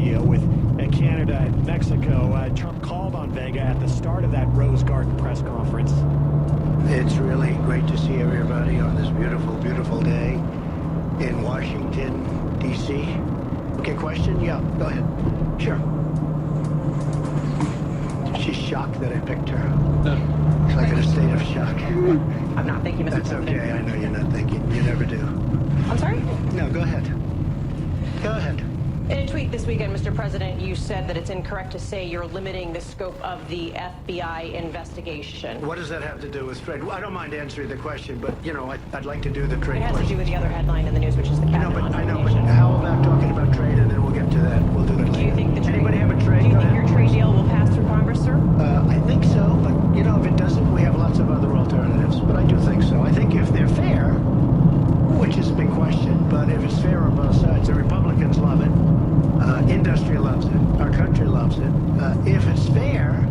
video with Canada and Mexico. Trump called on Vega at the start of that Rose Garden press conference. It's really great to see everybody on this beautiful, beautiful day in Washington, D.C. Okay, question? Yeah, go ahead. Sure. She's shocked that I picked her. It's like in a state of shock. I'm not thinking, Mr. That's President. okay. I know you're not thinking. You never do. I'm sorry? No, go ahead. Go ahead. In a tweet this weekend, Mr. President, you said that it's incorrect to say you're limiting the scope of the FBI investigation. What does that have to do with trade? I don't mind answering the question, but, you know, I'd like to do the trade It has question. to do with the other headline in the news, which is the cabinet I know, but nomination. how about talking about trade, and then we'll get to that. We'll do it later. Do you think the trade, Anybody have a trade? Do you Go think ahead. your trade deal will pass through Congress, sir? I think so, but, you know, if it doesn't, we have lots of other alternatives. But I do think so. I think if they're fair, which is a big question, but if it's fair on both sides, the Republicans love it. Industry loves it. Our country loves it. If it's fair,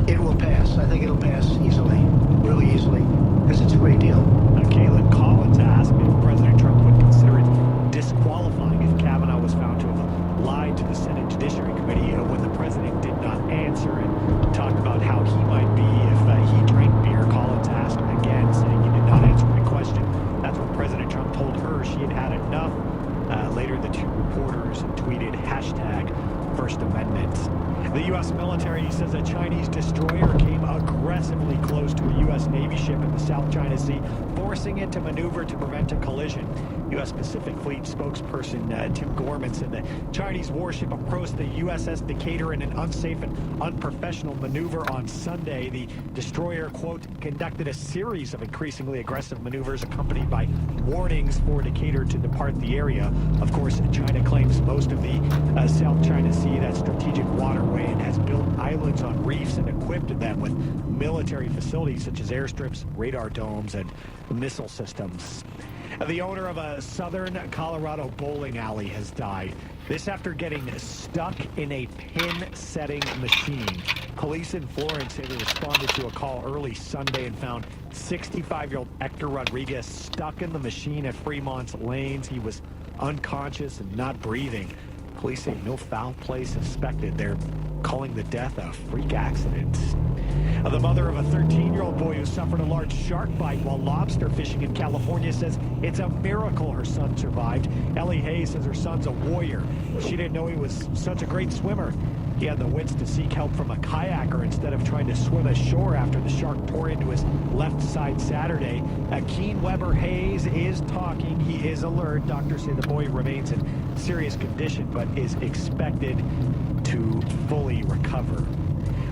it will pass. I think it'll pass easily, really easily, because it's a great deal. Caitlin Collins asked if President Trump would consider it disqualifying if Kavanaugh was found to have lied to the Senate Judiciary Committee when the president did not answer, and to talk about how he might be if he drank beer. Collins asked him again, saying he did not answer my question. That's when President Trump told her she had had enough. Later, the two reporters tweeted #First Amendment. The U.S. military says a Chinese destroyer came aggressively close to a U.S. Navy ship in the South China Sea, forcing it to maneuver to prevent a collision. U.S. Pacific Fleet spokesperson Tim Gorman said the Chinese warship approached the USS Decatur in an unsafe and unprofessional maneuver on Sunday. The destroyer, quote, conducted a series of increasingly aggressive maneuvers accompanied by warnings for Decatur to depart the area. Of course, China claims most of the South China Sea, that strategic waterway, and has built islands on reefs and equipped them with military facilities such as airstrips, radar domes, and missile systems. The owner of a southern Colorado bowling alley has died. This after getting stuck in a pin-setting machine. Police in Florence say they responded to a call early Sunday and found 65-year-old Hector Rodriguez stuck in the machine at Fremont's Lanes. He was unconscious and not breathing. Police say no foul play suspected. They're calling the death a freak accident. The mother of a 13-year-old boy who suffered a large shark bite while lobster fishing in California says it's a miracle her son survived. Ellie Hayes says her son's a warrior. She didn't know he was such a great swimmer. He had the wits to seek help from a kayaker instead of trying to swim ashore after the shark tore into his left side Saturday. Keen Weber Hayes is talking. He is alert. Doctors say the boy remains in serious condition but is expected to fully recover.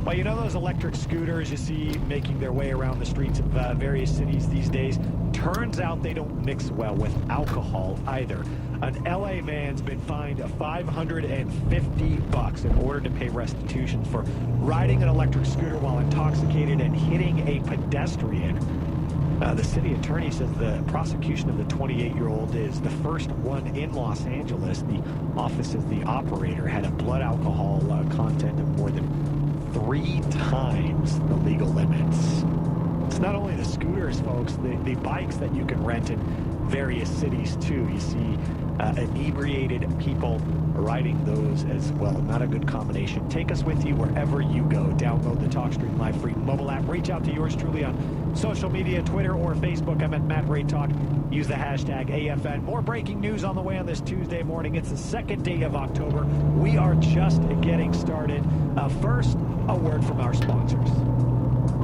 Well, you know those electric scooters you see making their way around the streets of various cities these days? Turns out they don't mix well with alcohol either. An LA man's been fined $550 in order to pay restitution for riding an electric scooter while intoxicated and hitting a pedestrian. The city attorney says the prosecution of the 28-year-old is the first one in Los Angeles. The office says the operator had a blood alcohol content of more than 3 times the legal limits. It's not only the scooters, folks, the bikes that you can rent in various cities, too. You see inebriated people riding those as well. Not a good combination. Take us with you wherever you go. Download the TalkStream Live free mobile app. Reach out to yours truly on social media, Twitter or Facebook. I'm at Matt Ray Talk. Use the hashtag AFN. More breaking news on the way on this Tuesday morning. It's the second day of October. We are just getting started. First, a word from our sponsors.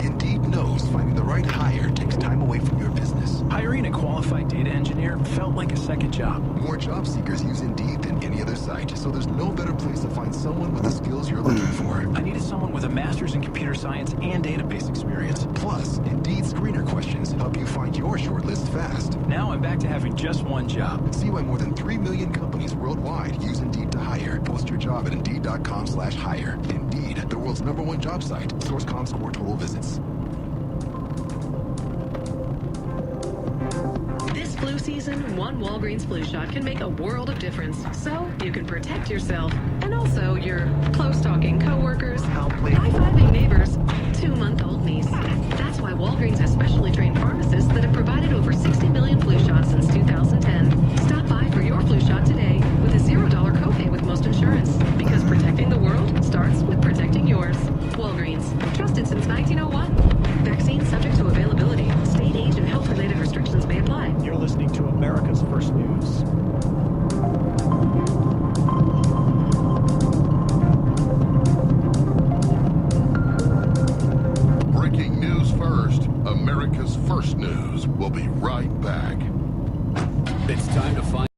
Indeed knows finding the right hire takes time away from your business. Hiring a qualified data engineer felt like a second job. More job seekers use Indeed than any other site, so there's no better place to find someone with the skills you're looking for. I needed someone with a master's in computer science and database experience. Plus, Indeed screener questions help you find your shortlist fast. Now I'm back to having just one job. See why more than 3 million companies worldwide use Indeed to hire. Post your job at Indeed.com/hire. Indeed, the world's #1 job site. Source.com score total visits. This flu season, one Walgreens flu shot can make a world of difference. So you can protect yourself and also your close-talking coworkers, high-fiving neighbors, 2-month-old niece. That's why Walgreens has specially trained pharmacists that have provided over 60 million flu shots since 2010. Stop by for your flu shot today with a $0 copay with most insurance. first, America's First News will be right back. It's time to find